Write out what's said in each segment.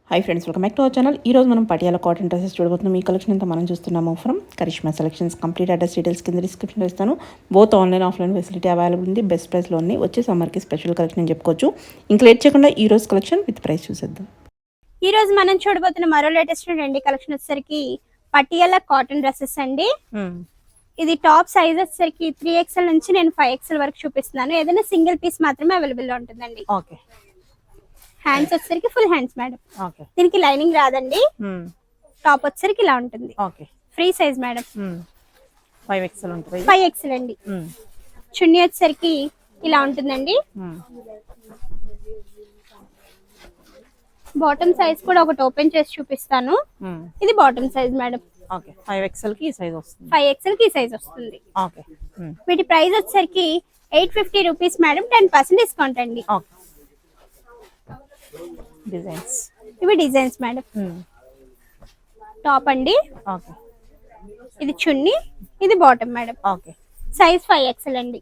Hi friends, welcome back to our channel. ఈ రోజు మనం పటియాలా కాటన్ డ్రెస్సెస్ చూడబోతున్నాం. ఈ కలెక్షన్ అంతా మనం చూస్తున్నాము from Karishma selections. Complete address details కింద డిస్క్రిప్షన్లో ఇస్తాను. Both online offline facility available ఉంది. బెస్ట్ ప్రైస్లో ఉన్నాయి. వచ్చే సమ్మర్కి స్పెషల్ కలెక్షన్ అని చెప్పుకోవచ్చు. ఇంకా లేట్ చేయకుండా ఈ రోజు కలెక్షన్ విత్ ప్రైస్ చూసేద్దాం. ఈ రోజు మనం చూడబోతున్న మరో లేటెస్ట్ అండి కలెక్షన్ వచ్చేసరికి పటియాలా కాటన్ డ్రెస్సెస్ అండి. ఇది టాప్ సైజ్ వచ్చేసరికి 3XL నుంచి నేను 5XL వరకు చూపిస్తున్నాను. ఏదైనా సింగిల్ పీస్ మాత్రమే అవైలబుల్ లో ఉంటుందండి. ఓకే. హ్యాండ్స్ వచ్చేసరికి ఫుల్ హ్యాండ్స్ మేడం. దీనికి లైనింగ్ రాదండి. టాప్ వచ్చేసరికి ఇలా ఉంటుంది. Free size madam. 5XL ఉంటుంది. 5XL అండి. చున్నీ వచ్చేసరికి ఇలా ఉంటుందండి. బాటమ్ సైజ్ కూడా ఒకటి ఓపెన్ చేసి చూపిస్తాను. ఇది బాటమ్ సైజ్ మేడం. 5XL కి సైజ్ వస్తుంది. 5XL కి సైజ్ వస్తుంది. వీటి ప్రైస్ వచ్చేసరికి 850 రూపీస్ మేడం. 10% డిస్కౌంట్ అండి. డిజైన్స్ ఇవి డిజైన్స్ మేడం. టాప్ అండి. ఇది చున్నీ, ఇది బాటమ్ మేడం. సైజ్ 5XL అండి.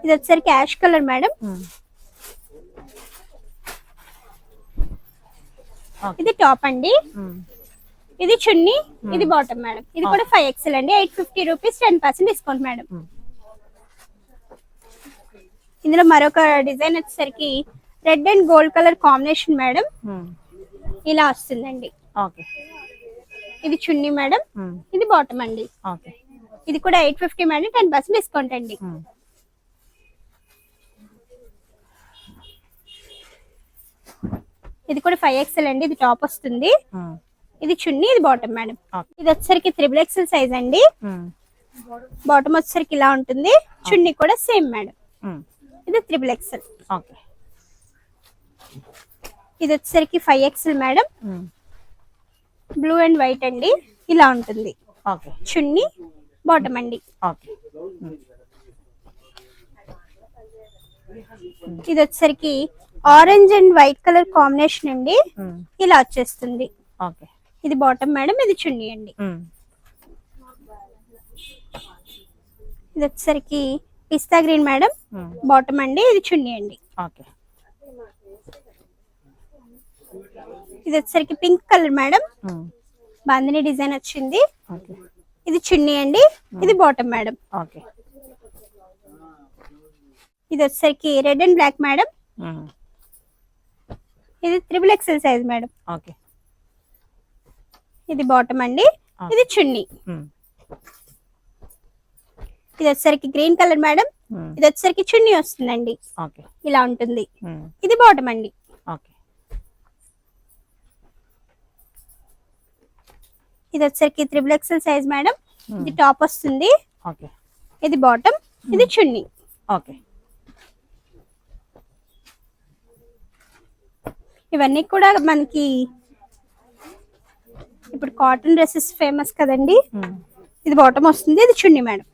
ఇది వచ్చేసరికి యాష్ కలర్ మేడం. ఇది టాప్ అండి. ఇది చున్నీ, ఇది బాటమ్ మేడం. ఇది కూడా 5XL అండి. 850 రూపీస్. 10% discount madam. ఇందులో మరొక డిజైన్ వచ్చేసరికి red and gold colour combination madam. ఇలా వస్తుందండి. ఇది చున్నీ మేడం. ఇది బాటమ్ అండి. ఇది కూడా 850 మేడం. 10% డిస్కౌంట్ అండి. ఇది కూడా 5XL అండి. ఇది టాప్ వస్తుంది. ఇది చున్నీ, ఇది బాటమ్ మేడం. ఇది వచ్చేసరికి 3XL సైజ్ అండి. బాటమ్ వచ్చేసరికి ఇలా ఉంటుంది. చున్నీ కూడా సేమ్ మేడం. ఇది 3XL. ఇది వచ్చేసరికి 5XL madam. Blue and white అండి. ఇలా ఉంటుంది. చున్నీ, బాటమ్ అండి. ఇది వచ్చేసరికి orange and white colour combination అండి. ఇలా వచ్చేస్తుంది. ఇది బాటమ్ మేడం. ఇది చున్నీ అండి. ఇది వచ్చేసరికి పిస్తా గ్రీన్ మేడం. బాటమ్ అండి. ఇది చున్నీ అండి. ఇది వచ్చేసరికి pink colour madam. Bandhani design వచ్చింది. ఇది చున్నీ అండి. ఇది బాటమ్ మేడం. ఇది వచ్చేసరికి రెడ్ అండ్ బ్లాక్ మేడం. ఇది 3XL సైజ్ మేడం. ఇది బాటమ్ అండి. ఇది చున్నీ. ఇది వచ్చేసరికి గ్రీన్ కలర్ మేడం. ఇది వచ్చేసరికి చున్నీ వస్తుందండి. ఇలా ఉంటుంది. ఇది బాటమ్ అండి. ఇది వచ్చేసరికి 3XL సైజ్ మేడం. ఇది టాప్ వస్తుంది. ఇది బాటమ్. ఇది చున్నీ. ఇవన్నీ కూడా మనకి ఇప్పుడు కాటన్ డ్రెస్సెస్ ఫేమస్ కదండి. ఇది బాటమ్ వస్తుంది. ఇది చున్నీ మేడం.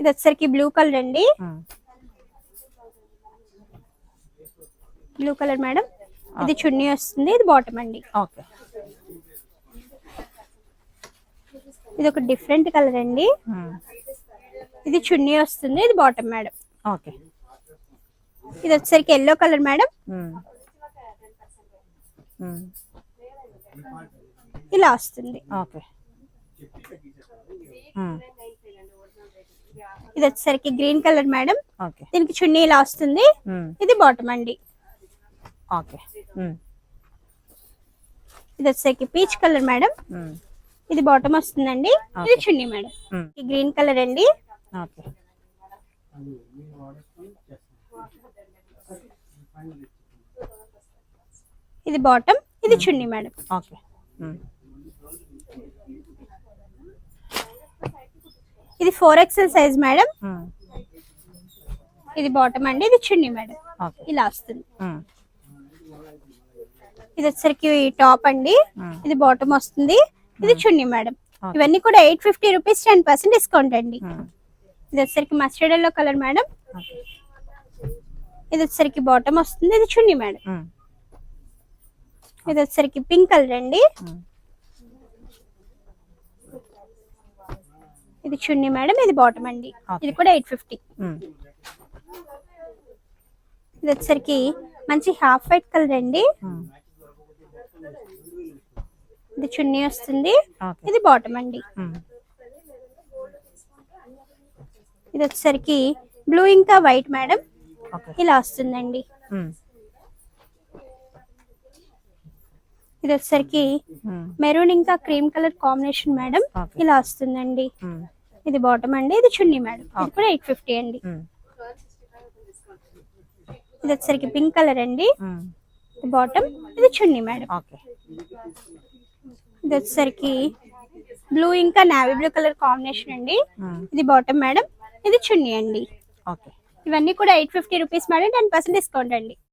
ఇది వచ్చేసరికి బ్లూ కలర్ అండి. Blue colour madam. ఇది చున్నీ వస్తుంది. ఇది బాటమ్ అండి. ఇది ఒక డిఫరెంట్ కలర్ అండి. ఇది చున్నీ వస్తుంది. ఇది బాటమ్ మేడం. ఇది వచ్చేసరికి ఎల్లో కలర్ మేడం. ఇలా వస్తుంది. ఇది వచ్చేసరికి గ్రీన్ కలర్ మేడం. దీనికి చున్నీ ఇలా వస్తుంది. ఇది బాటమ్ అండి. ఇది వచ్చేసరికి పీచ్ కలర్ మేడం. ఇది బాటమ్ వస్తుందండి. ఇది చున్నీ మేడం. గ్రీన్ కలర్ అండి. ఇది బాటమ్. ఇది చున్నీ మేడం. ఇది 4XL సైజ్ మేడం. ఇది బాటమ్ అండి. ఇది చున్నీ మేడం. ఇలా వస్తుంది. ఇది వచ్చేసరికి టాప్ అండి. ఇది బాటమ్ వస్తుంది. ఇది చున్నీ మేడం. ఇవన్నీ కూడా 850 రూపీస్. 10% డిస్కౌంట్ అండి. ఇది వచ్చేసరికి మస్టర్డ్ ఎల్లో కలర్ మేడం. ఇది వచ్చేసరికి బాటమ్ వస్తుంది. ఇది చున్నీ మేడం. ఇది వచ్చేసరికి పింక్ కలర్ అండి. ఇది చున్నీ మేడం, ఇది బాటమ్ అండి. Okay. ఇది కూడా 850. ఇది వచ్చేసరికి మంచి హాఫ్ వైట్ కలర్ అండి. ఇది చున్నీ వస్తుంది, ఓకే. ఇది బాటమ్ అండి. ఇది వచ్చేసరికి బ్లూ ఇంకా వైట్ మేడం, ఓకే. ఇలా వస్తుందండి. ఇది వచ్చేసరికి మెరూన్ ఇంకా cream colour combination madam, Okay. ఇలా వస్తుందండి. ఇది బాటమ్ అండి, ఇది చున్నీ మేడం. ఇది కూడా 850 అండి. ఇది వచ్చేసరికి పింక్ కలర్ అండి, ఇది బాటమ్, ఇది చున్నీ మేడం. ఓకే. ఇది వచ్చేసరికి బ్లూ ఇంకా నావీ బ్లూ కలర్ కాంబినేషన్ అండి. ఇది బాటమ్ మేడం, ఇది చున్నీ అండి. ఓకే. ఇవన్నీ కూడా 850 రూపీస్ మేడం, 10% డిస్కౌంట్ అండి.